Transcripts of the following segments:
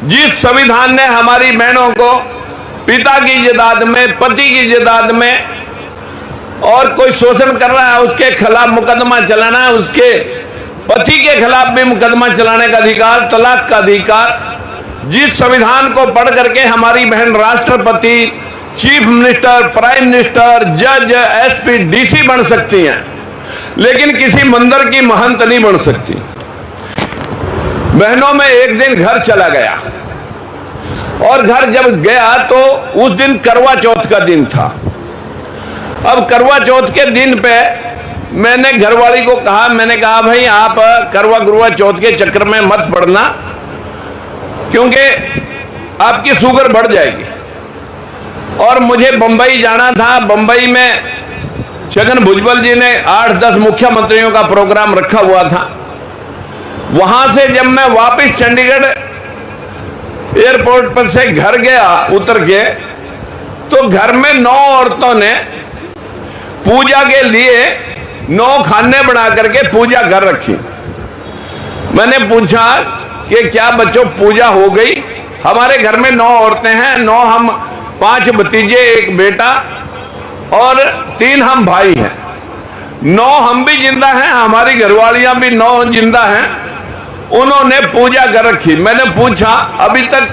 जिस संविधान ने हमारी बहनों को पिता की जायदाद में, पति की जायदाद में, और कोई शोषण कर रहा है उसके खिलाफ मुकदमा चलाना है, उसके पति के खिलाफ भी मुकदमा चलाने का अधिकार, तलाक का अधिकार, जिस संविधान को पढ़ करके हमारी बहन राष्ट्रपति, चीफ मिनिस्टर, प्राइम मिनिस्टर, जज, एसपी, डीसी बन सकती हैं, लेकिन किसी मंदिर की महंत नहीं बन सकती। बहनों में एक दिन घर चला गया, और घर जब गया तो उस दिन करवा चौथ का दिन था। अब करवा चौथ के दिन पे मैंने घरवाली को कहा, मैंने कहा भाई आप करवा चौथ के चक्कर में मत पड़ना, क्योंकि आपकी शुगर बढ़ जाएगी। और मुझे बंबई जाना था। बंबई में छगन भुजबल जी ने 8-10 मुख्यमंत्रियों का प्रोग्राम रखा हुआ था। वहां से जब मैं वापस चंडीगढ़ एयरपोर्ट पर से घर गया उतर के, तो घर में 9 औरतों ने पूजा के लिए 9 खाने बना करके पूजा कर रखी। मैंने पूछा कि क्या बच्चों पूजा हो गई? हमारे घर में 9 औरतें हैं, 9 हम 5 भतीजे, 1 बेटा और 3 हम भाई हैं। 9 हम भी जिंदा हैं, हमारी घरवालियां भी 9 जिंदा हैं। उन्होंने पूजा कर रखी। मैंने पूछा अभी तक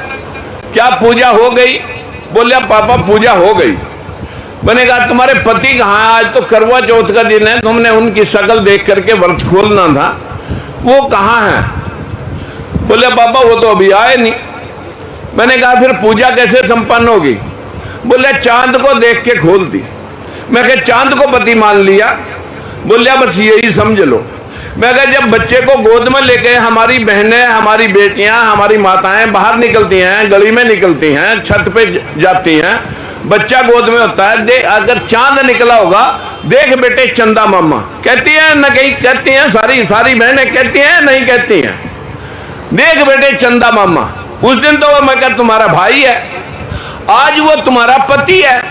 क्या पूजा हो गई? बोले पापा पूजा हो गई। मैंने कहा तुम्हारे पति कहाँ है? आज तो करवा चौथ का दिन है, तुमने उनकी शक्ल देख करके व्रत खोलना था, वो कहाँ है? बोले पापा वो तो अभी आए नहीं। मैंने कहा फिर पूजा कैसे संपन्न होगी? बोले चांद को देख के खोल दी। मैं कहा चांद को पति मान लिया? बोले बस यही समझ लो। मैं कहा जब बच्चे को गोद में लेके हमारी बहनें, हमारी बेटियां, हमारी माताएं बाहर निकलती हैं, गली में निकलती हैं, छत पे जाती हैं, बच्चा गोद में होता है, देख अगर चांद निकला होगा, देख बेटे चंदा मामा, कहती हैं न कहीं कहती हैं, सारी बहनें कहती हैं नहीं कहती हैं, देख बेटे चंदा मामा। उस दिन तो वो मैं कहा तुम्हारा भाई है, आज वो तुम्हारा पति है।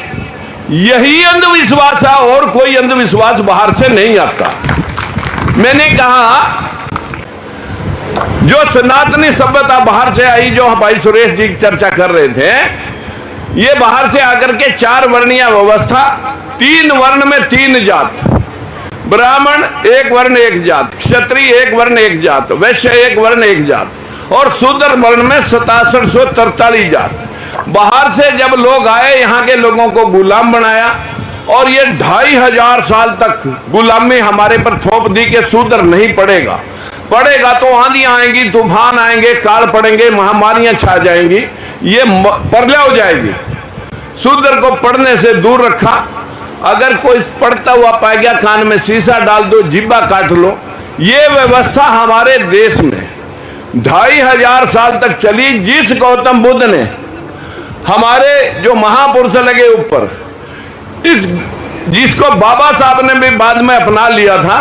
यही अंधविश्वास है और कोई अंधविश्वास बाहर से नहीं आता। मैंने कहा जो सनातनी सभ्यता बाहर से आई, जो भाई सुरेश जी चर्चा कर रहे थे, ये बाहर से आकर के 4 वर्णीय व्यवस्था, 3 वर्ण में 3 जात, ब्राह्मण 1 वर्ण 1 जात, क्षत्रिय 1 वर्ण 1 जात, वैश्य 1 वर्ण 1 जात, और शूद्र वर्ण में 6743 जात। बाहर से जब लोग आए, यहाँ के लोगों को गुलाम बनाया, और ये 2500 साल तक गुलामी हमारे पर थोप दी कि शूद्र नहीं पड़ेगा, पड़ेगा तो आंधियां आएंगी, तूफान आएंगे, काल पड़ेंगे, महामारियां छा जाएंगी, ये प्रलय हो जाएगी। शूद्र को पढ़ने से दूर रखा। अगर कोई पढ़ता हुआ पाए गया, कान में शीशा डाल दो, जिब्बा काट लो। ये व्यवस्था हमारे देश में 2500 साल तक चली। जिस गौतम बुद्ध ने हमारे जो महापुरुष लगे ऊपर, जिसको बाबा साहब ने भी बाद में अपना लिया था,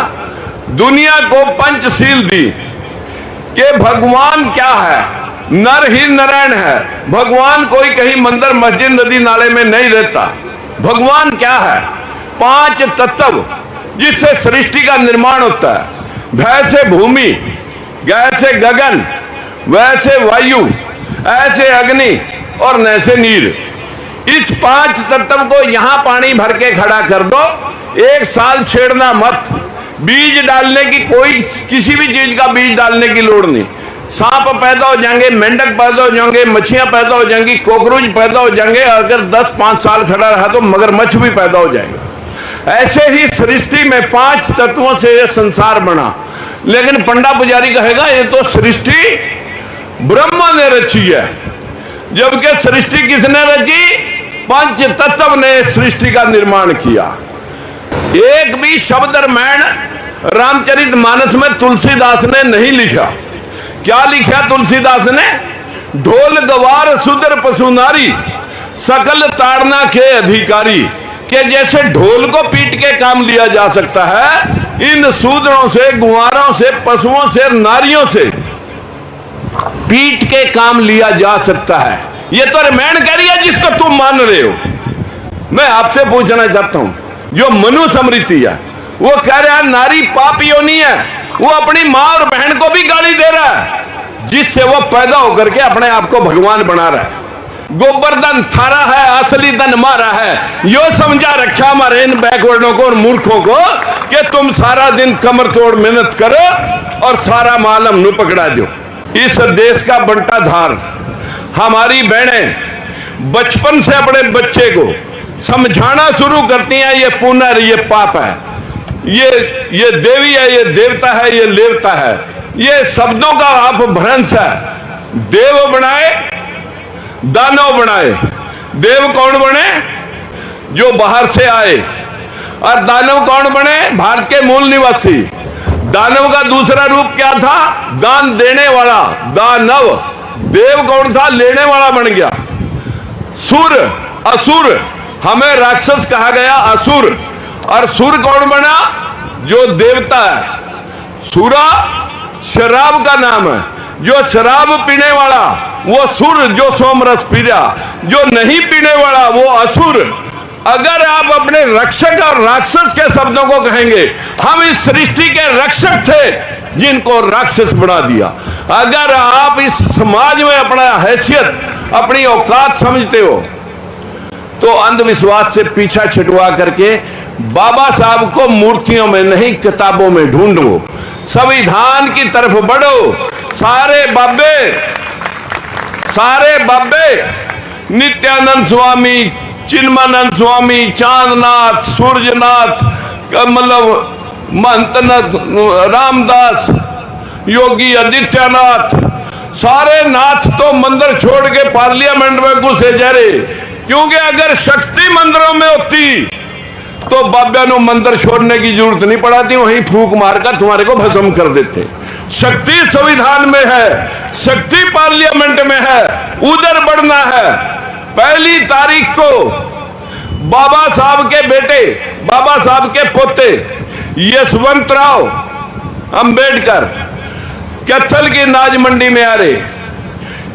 दुनिया को पंचशील दी कि भगवान क्या है, नर ही नारायण है। भगवान कोई कहीं मंदिर, मस्जिद, नदी नाले में नहीं रहता। भगवान क्या है? 5 तत्व जिससे सृष्टि का निर्माण होता है। भय से भूमि, गैस से गगन, वैसे वायु, ऐसे अग्नि और नैसे नीर। इस 5 तत्व को यहां पानी भर के खड़ा कर दो, 1 साल छेड़ना मत। बीज डालने की कोई, किसी भी चीज का बीज डालने की लोड़ नहीं। सांप पैदा हो जाएंगे, मेंढक पैदा हो जाएंगे, मछलियां पैदा हो जाएंगी, कॉकरोच पैदा हो जाएंगे, अगर 10-5 साल खड़ा रहा तो मगरमच्छ भी पैदा हो जाएगा। ऐसे ही सृष्टि में 5 तत्वों से यह संसार बना। लेकिन पंडा पुजारी कहेगा ये तो सृष्टि ब्रह्मा ने रची है, जबकि सृष्टि किसने रची? 5 तत्व ने सृष्टि का निर्माण किया। एक भी शब्द रामायण रामचरितमानस में तुलसीदास ने नहीं लिखा। क्या लिखा तुलसीदास ने? ढोल गवार सुदर पशु नारी, सकल ताड़ना के अधिकारी। कि जैसे ढोल को पीट के काम लिया जा सकता है, इन शूद्रों से, गुआरों से, पशुओं से, नारियों से पीट के काम लिया जा सकता है। ये तो रामायण कह रही है जिसको तुम मान रहे हो। मैं आपसे पूछना चाहता हूं, जो मनु स्मृति है वो कह रहा है नारी पाप योनि है, वो अपनी मां और बहन को भी गाली दे रहा है। जिससे वो पैदा होकर के अपने आप को भगवान बना रहा है। गोवर्धन थारा है, असली धन मारा है। यो समझा रखा हमारे इन बैकवर्डों को और मूर्खों को कि तुम सारा दिन कमर तोड़ मेहनत करो और सारा माल हमने पकड़ा दो। इस देश का बंटा धार हमारी बहनें बचपन से अपने बच्चे को समझाना शुरू करती हैं, ये पुण्य, ये पाप है, ये देवी है, ये देवता है, ये लेवता है। ये शब्दों का आप भ्रंश है। देव बनाए, दानव बनाए। देव कौन बने? जो बाहर से आए। और दानव कौन बने? भारत के मूल निवासी। दानव का दूसरा रूप क्या था? दान देने वाला, दानव। देव कौन था? लेने वाला बन गया। सुर, असुर, हमें राक्षस कहा गया, असुर। और सुर कौन बना? जो देवता है। सुरा शराब का नाम है। जो शराब पीने वाला वो सुर, जो सोमरस पी रहा। जो नहीं पीने वाला वो असुर। अगर आप अपने रक्षक और राक्षस के शब्दों को कहेंगे, हम इस सृष्टि के रक्षक थे जिनको राक्षस बना दिया। अगर आप इस समाज में अपना हैसियत, अपनी औकात समझते हो तो अंधविश्वास से पीछा छुटवा करके बाबा साहब को मूर्तियों में नहीं किताबों में ढूंढो, संविधान की तरफ बढ़ो। सारे बाबे नित्यानंद स्वामी, चिन्मानंद स्वामी, चांदनाथ, सूर्यनाथ, मतलब महंतनाथ, रामदास, योगी आदित्यनाथ, सारे नाथ तो मंदिर छोड़ के पार्लियामेंट में घुसे जा रहे। क्योंकि अगर शक्ति मंदिरों में होती तो बाबा ने मंदिर छोड़ने की जरूरत नहीं पड़ती, वहीं फूंक मारकर तुम्हारे को भस्म कर देते। शक्ति संविधान में है, शक्ति पार्लियामेंट में है, उधर बढ़ना है। 1 तारीख को बाबा साहब के बेटे, बाबा साहब के पोते यशवंतराव अंबेडकर कैथल की नाज मंडी में आ रहे,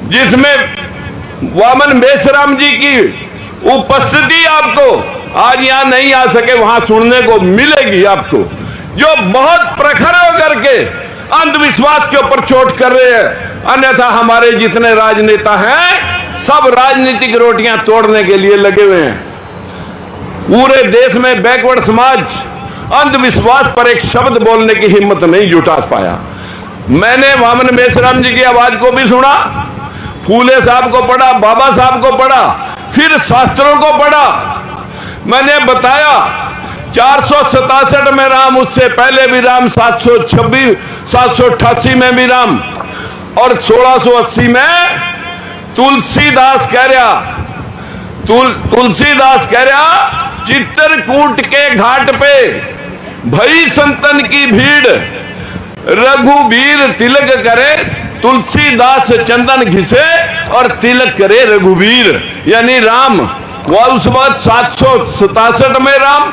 जिसमें वामन मेश्राम जी की उपस्थिति आपको आज यहां नहीं आ सके, वहां सुनने को मिलेगी आपको, जो बहुत प्रखर होकर के अंधविश्वास के ऊपर चोट कर रहे हैं। अन्यथा हमारे जितने राजनेता हैं सब राजनीतिक रोटियां तोड़ने के लिए लगे हुए हैं। पूरे देश में बैकवर्ड समाज अंधविश्वास पर एक शब्द बोलने की हिम्मत नहीं जुटा पाया। मैंने वामन मेश्राम जी की आवाज को भी सुना, फूले साहब को पढ़ा, बाबा साहब को पढ़ा, फिर शास्त्रों को पढ़ा। मैंने बताया 467 में राम, उससे पहले भी राम, 788 में भी राम, और 1680 में तुलसीदास कह रहा चित्रकूट के घाट पे भई संतन की भीड़, रघुवीर तिलक करे, तुलसीदास चंदन घिसे और तिलक करे रघुवीर, यानी राम। वह उस वक्त 767 में राम,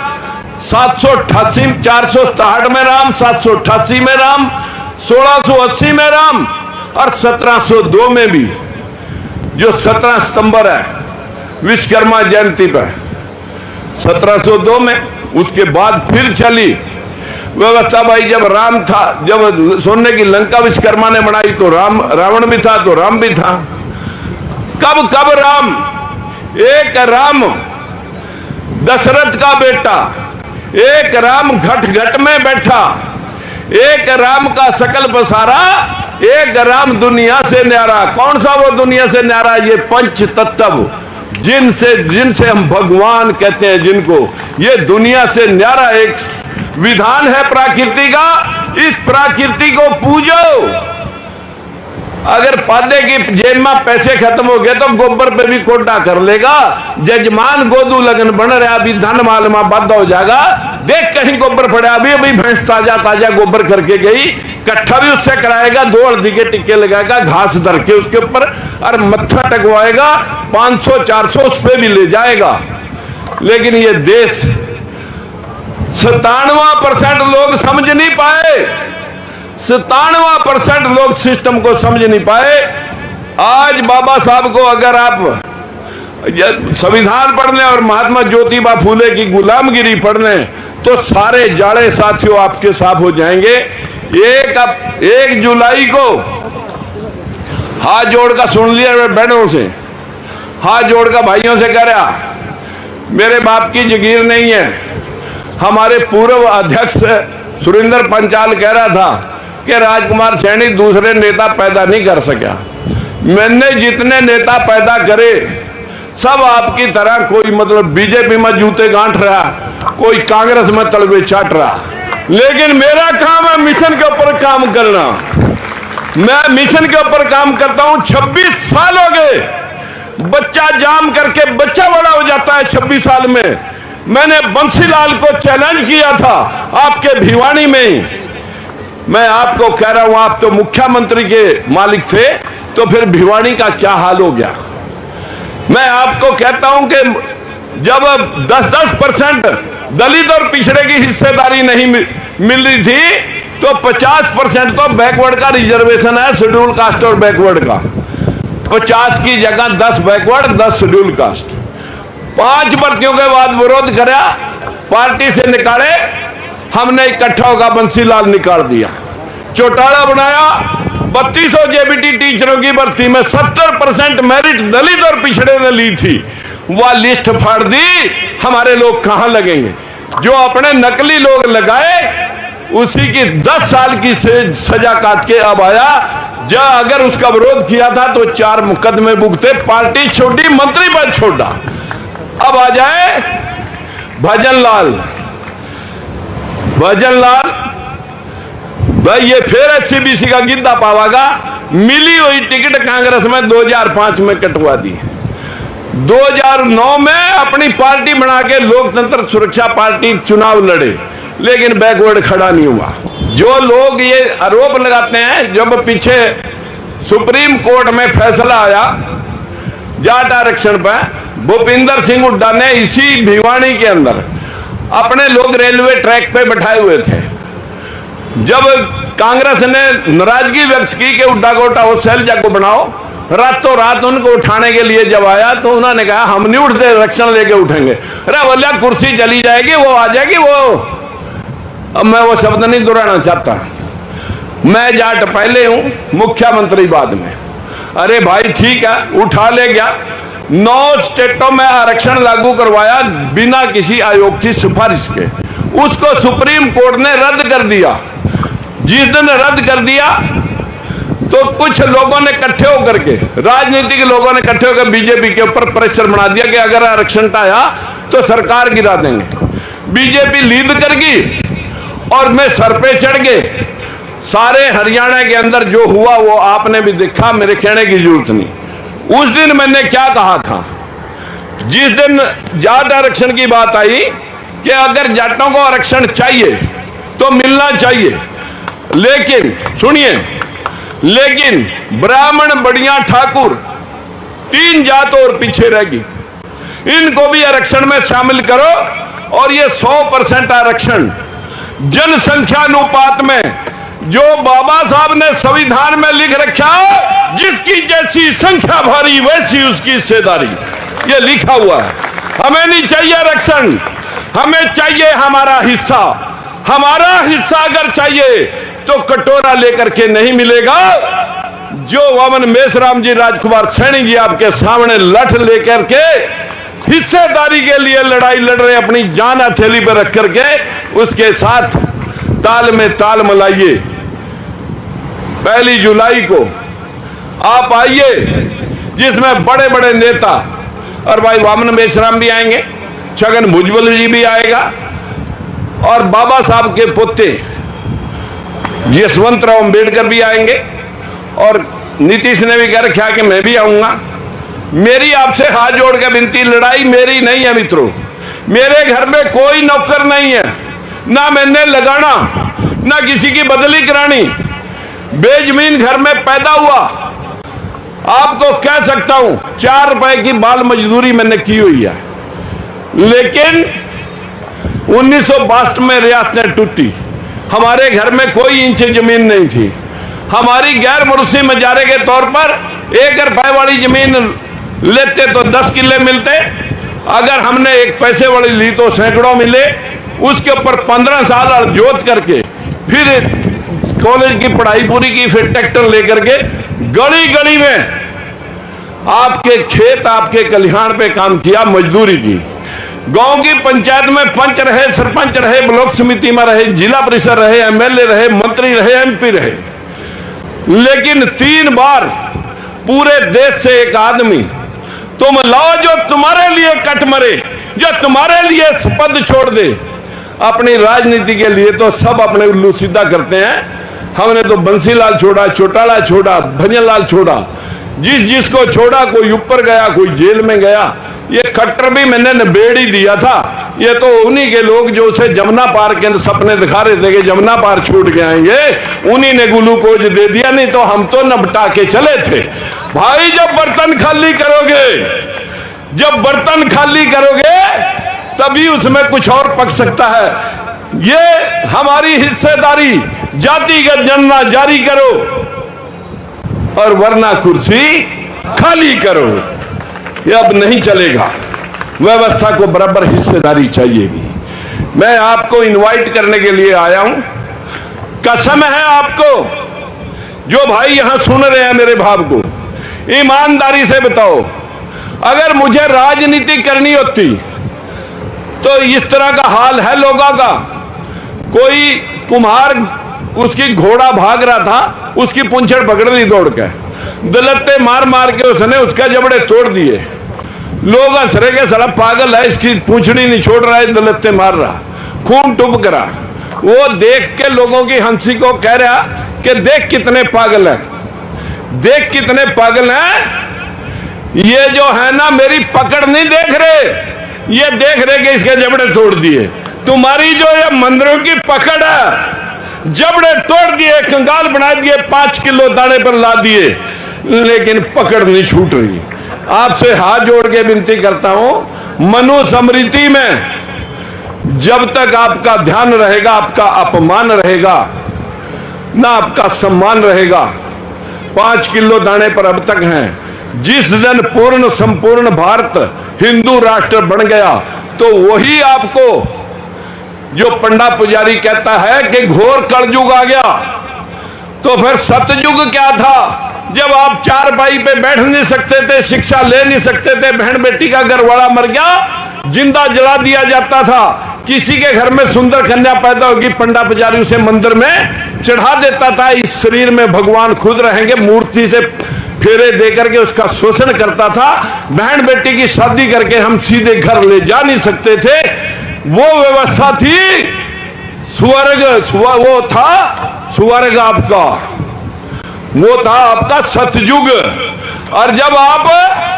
788, 467 में राम, 788 में राम, 1680 में राम, और 1702 में भी, जो 17 सितंबर है विश्वकर्मा जयंती पर, 1702 में। उसके बाद फिर चली व्यवस्था भाई, जब राम था, जब सोने की लंका विश्वकर्मा ने बनाई तो रावण भी था, तो राम भी था। कब राम? एक राम दशरथ का बेटा, एक राम घट में बैठा, एक राम का सकल पसारा, एक राम दुनिया से न्यारा। कौन सा वो दुनिया से न्यारा? ये पंच तत्व, जिनसे हम भगवान कहते हैं, जिनको ये दुनिया से न्यारा एक विधान है प्रकृति का। इस प्रकृति को पूजो। अगर पादे की जेब में पैसे खत्म हो गए तो गोबर पे भी कोटा कर लेगा। जजमान गोदू लगन बन रहा, अभी धन माल में बाधा हो जाएगा। देख कहीं गोबर पड़ा, अभी भैंस ताजा गोबर करके गई, कट्ठा भी उससे कराएगा, 2 हल्दी के टिक्के लगाएगा, घास धर के उसके ऊपर, और मत्था टकवाएगा, 500-400 उस पे भी ले जाएगा। लेकिन ये देश 97% लोग समझ नहीं पाए, 97% लोग सिस्टम को समझ नहीं पाए। आज बाबा साहब को अगर आप संविधान पढ़ लें और महात्मा ज्योतिबा फूले की गुलामगिरी पढ़ लें तो सारे जाड़े साथियों आपके साफ हो जाएंगे। 1 जुलाई को हाथ जोड़कर सुन लिया बहनों से, हाथ जोड़कर भाइयों से कह रहा, मेरे बाप की जगीर नहीं है। हमारे पूर्व अध्यक्ष सुरेंद्र पंचाल कह रहा था कि राजकुमार सैनी दूसरे नेता पैदा नहीं कर सका। मैंने जितने नेता पैदा करे सब आपकी तरह, कोई मतलब बीजेपी में जूते गांठ रहा, कोई कांग्रेस में तलवे चाट रहा, लेकिन मेरा काम है मिशन के ऊपर काम करना। मैं मिशन के ऊपर काम करता हूं। 26 साल हो गए, बच्चा जाम करके बच्चा बड़ा हो जाता है 26 साल में। मैंने बंसीलाल को चैलेंज किया था आपके भिवानी में ही। मैं आपको कह रहा हूं, आप तो मुख्यमंत्री के मालिक थे, तो फिर भिवानी का क्या हाल हो गया। मैं आपको कहता हूं कि जब 10% दलित और पिछड़े की हिस्सेदारी नहीं मिल रही थी, तो 50% तो बैकवर्ड का रिजर्वेशन है, शेड्यूल कास्ट और बैकवर्ड का। 50 की जगह 10 बैकवर्ड, 10 शेड्यूल कास्ट। 5 भर्तियों के बाद विरोध करा, पार्टी से निकाले, हमने इकट्ठा होकर बंसीलाल निकाल दिया, चौटाला बनाया। 3200 जेबीटी टीचरों की भर्ती में 70% मेरिट दलित और पिछड़े ने ली थी। वह लिस्ट फाड़ दी, हमारे लोग कहां लगेंगे। जो अपने नकली लोग लगाए उसी की 10 साल की सजा काट के अब आया। जब अगर उसका विरोध किया था तो 4 मुकदमे भुगते, पार्टी छोड़ी, मंत्री पद छोड़ा। अब आ जाए भजनलाल। भाई ये फिर एससीबीसी का गिद्दा पावागा। मिली हुई टिकट कांग्रेस में 2005 में कटवा दी। 2009 में अपनी पार्टी बना के लोकतंत्र सुरक्षा पार्टी चुनाव लड़े, लेकिन बैकवर्ड खड़ा नहीं हुआ। जो लोग ये आरोप लगाते हैं, जब पीछे सुप्रीम कोर्ट में फैसला आया जाट आरक्षण पर, भूपिंदर सिंह हुड्डा ने इसी भिवानी के अंदर अपने लोग रेलवे ट्रैक पे बैठाए हुए थे। जब कांग्रेस ने नाराजगी व्यक्त की कि हुड्डा को उठाओ, शैलजा को बनाओ, रातों रात उनको उठाने के लिए जब आया तो उन्होंने कहा हम नहीं उठते, आरक्षण लेके उठेंगे। अरे बोलिया कुर्सी चली जाएगी, वो आ जाएगी वो। अब मैं वो शब्द नहीं दोहराना चाहता। मैं जाट पहले हूं, मुख्यमंत्री बाद में। अरे भाई ठीक है, उठा ले गया। 9 स्टेटों में आरक्षण लागू करवाया बिना किसी आयोग की सिफारिश के। उसको सुप्रीम कोर्ट ने रद्द कर दिया। जिस दिन रद्द कर दिया तो कुछ लोगों ने इकट्ठे होकर के, राजनीतिक लोगों ने इकट्ठे होकर बीजेपी के ऊपर प्रेशर बना दिया कि अगर आरक्षण आया तो सरकार गिरा देंगे। बीजेपी लीड कर गई और मैं सर पे चढ़ गए। सारे हरियाणा के अंदर जो हुआ वो आपने भी देखा, मेरे कहने की जरूरत नहीं। उस दिन मैंने क्या कहा था, जिस दिन जाट आरक्षण की बात आई कि अगर जाटों को आरक्षण चाहिए तो मिलना चाहिए, लेकिन सुनिए, लेकिन ब्राह्मण, बढ़िया, ठाकुर 3 जात और पीछे रहेगी, इनको भी आरक्षण में शामिल करो। और ये 100% आरक्षण जनसंख्या अनुपात में जो बाबा साहब ने संविधान में लिख रखा, जिसकी जैसी संख्या भारी वैसी उसकी हिस्सेदारी, ये लिखा हुआ है। हमें नहीं चाहिए आरक्षण, हमें चाहिए हमारा हिस्सा। हमारा हिस्सा अगर चाहिए तो कटोरा लेकर के नहीं मिलेगा। जो वामन मेषराम जी, राजकुमार सैनी जी आपके सामने लठ लेकर के हिस्सेदारी के लिए लड़ाई लड़ रहे, अपनी जान हथेली पर रख करके, उसके साथ ताल में ताल मिलाइए। 1 जुलाई को आप आइए, जिसमें बड़े बड़े नेता, और भाई वामन मेषराम भी आएंगे, छगन भुजबल जी भी आएगा, और बाबा साहब के पोते यशवंतराव अंबेडकर भी आएंगे, और नीतीश ने भी कह रखा कि मैं भी आऊंगा। मेरी आपसे हाथ जोड़ के विनती, लड़ाई मेरी नहीं है मित्रों। मेरे घर में कोई नौकर नहीं है, ना मैंने लगाना, ना किसी की बदली करानी। बेजमीन घर में पैदा हुआ। आपको कह सकता हूं 4 रुपए की बाल मजदूरी मैंने की हुई है, लेकिन 1962 में रियासतें टूटी। हमारे घर में कोई इंच जमीन नहीं थी। हमारी गैर मुर्सी मजारे के तौर पर 1 रुपए वाली जमीन लेते तो 10 किले मिलते, अगर हमने 1 पैसे वाली ली तो सैकड़ों मिले। उसके ऊपर 15 साल जोत करके फिर कॉलेज की पढ़ाई पूरी की, फिर ट्रैक्टर लेकर के गली गली में आपके खेत, आपके कल्याण पे काम किया, मजदूरी की। गांव की पंचायत में पंच रहे, सरपंच रहे, ब्लॉक समिति में रहे, जिला परिषद रहे, एमएलए रहे, मंत्री रहे, एमपी रहे, लेकिन 3 बार पूरे देश से एक आदमी तुम लाओ जो तुम्हारे लिए कट मरे, जो तुम्हारे लिए पद छोड़ दे। अपनी राजनीति के लिए तो सब अपने उल्लू सीधा करते हैं। हमने तो बंसीलाल छोड़ा, चौटाला छोड़ा, भजनलाल छोड़ा, जिसको छोड़ा कोई ऊपर गया, कोई जेल में गया। ये खट्टर भी मैंने निबेड़ ही दिया था। ये तो उन्हीं के लोग जो उसे जमुना पार के सपने दिखा रहे थे कि जमुना पार छूट के आएंगे, उन्हीं ने ग्लूकोज दे दिया, नहीं तो हम तो नपटा के चले थे। भाई जब बर्तन खाली करोगे, जब बर्तन खाली करोगे तभी उसमें कुछ और पक सकता है। ये हमारी हिस्सेदारी जातिगत जनना जारी करो और वरना कुर्सी खाली करो। ये अब नहीं चलेगा। व्यवस्था को बराबर हिस्सेदारी चाहिएगी। मैं आपको इनवाइट करने के लिए आया हूं। कसम है आपको, जो भाई यहां सुन रहे हैं मेरे भाव को, ईमानदारी से बताओ, अगर मुझे राजनीति करनी होती तो इस तरह का हाल है लोगों का। कोई कुम्हार, उसकी घोड़ा भाग रहा था, उसकी पूंछड़ पकड़ ली दौड़ के, दलत्ते मार मार के उसने उसके जबड़े तोड़ दिए। लोग हंस रहे के साला पागल है, इसकी पूंछड़ी नहीं छोड़ रहा है, दलत्ते मार रहा, खून टुप करा। वो देख के लोगों की हंसी को कह रहा कि देख कितने पागल है, देख कितने पागल हैं। ये जो है ना मेरी पकड़ नहीं देख रहे, ये देख रहे कि इसके जबड़े तोड़ दिए। तुम्हारी जो ये मंदिरों की पकड़ है, जबड़े तोड़ दिए, कंगाल बना दिए, 5 किलो दाने पर ला दिए, लेकिन पकड़ नहीं छूट रही। आपसे हाथ जोड़ के विनती करता हूं, मनुस्मृति में जब तक आपका ध्यान रहेगा, आपका अपमान रहेगा ना आपका सम्मान रहेगा। 5 किलो दाने पर अब तक हैं। जिस दिन पूर्ण संपूर्ण भारत हिंदू राष्ट्र बन गया तो वही आपको, जो पंडा पुजारी कहता है कि घोर कलयुग आ गया, तो फिर सतयुग क्या था? जब आप चारपाई पे बैठ नहीं सकते थे, शिक्षा ले नहीं सकते थे, बहन बेटी का घरवाला मर गया, जिंदा जला दिया जाता था। किसी के घर में सुंदर कन्या पैदा होगी, पंडा पुजारी उसे मंदिर में चढ़ा देता था। इस शरीर में भगवान खुद रहेंगे, मूर्ति से फेरे देकर के उसका शोषण करता था। बहन बेटी की शादी करके हम सीधे घर ले जा नहीं सकते थे। वो व्यवस्था थी स्वर्ग, वो था स्वर्ग आपका, वो था आपका सतयुग। और जब आप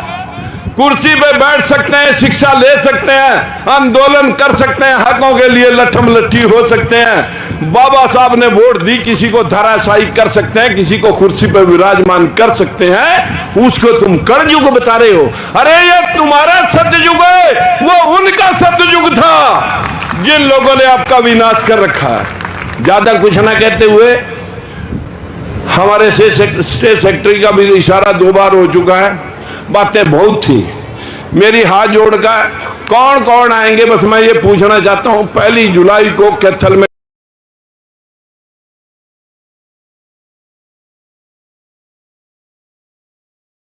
कुर्सी पे बैठ सकते हैं, शिक्षा ले सकते हैं, आंदोलन कर सकते हैं, हकों के लिए लठम लट्ठी हो सकते हैं, बाबा साहब ने वोट दी, किसी को धराशायी कर सकते हैं, किसी को कुर्सी पे विराजमान कर सकते हैं, उसको तुम कलयुग बता रहे हो। अरे ये तुम्हारा सतयुग है, वो उनका सतयुग था जिन लोगों ने आपका विनाश कर रखा है। ज्यादा कुछ ना कहते हुए, हमारे स्टेट सेक्रेटरी का भी इशारा 2 बार हो चुका है, बातें बहुत थी। मेरी हाथ जोड़कर कौन कौन आएंगे, बस मैं ये पूछना चाहता हूं। 1 जुलाई को कैथल में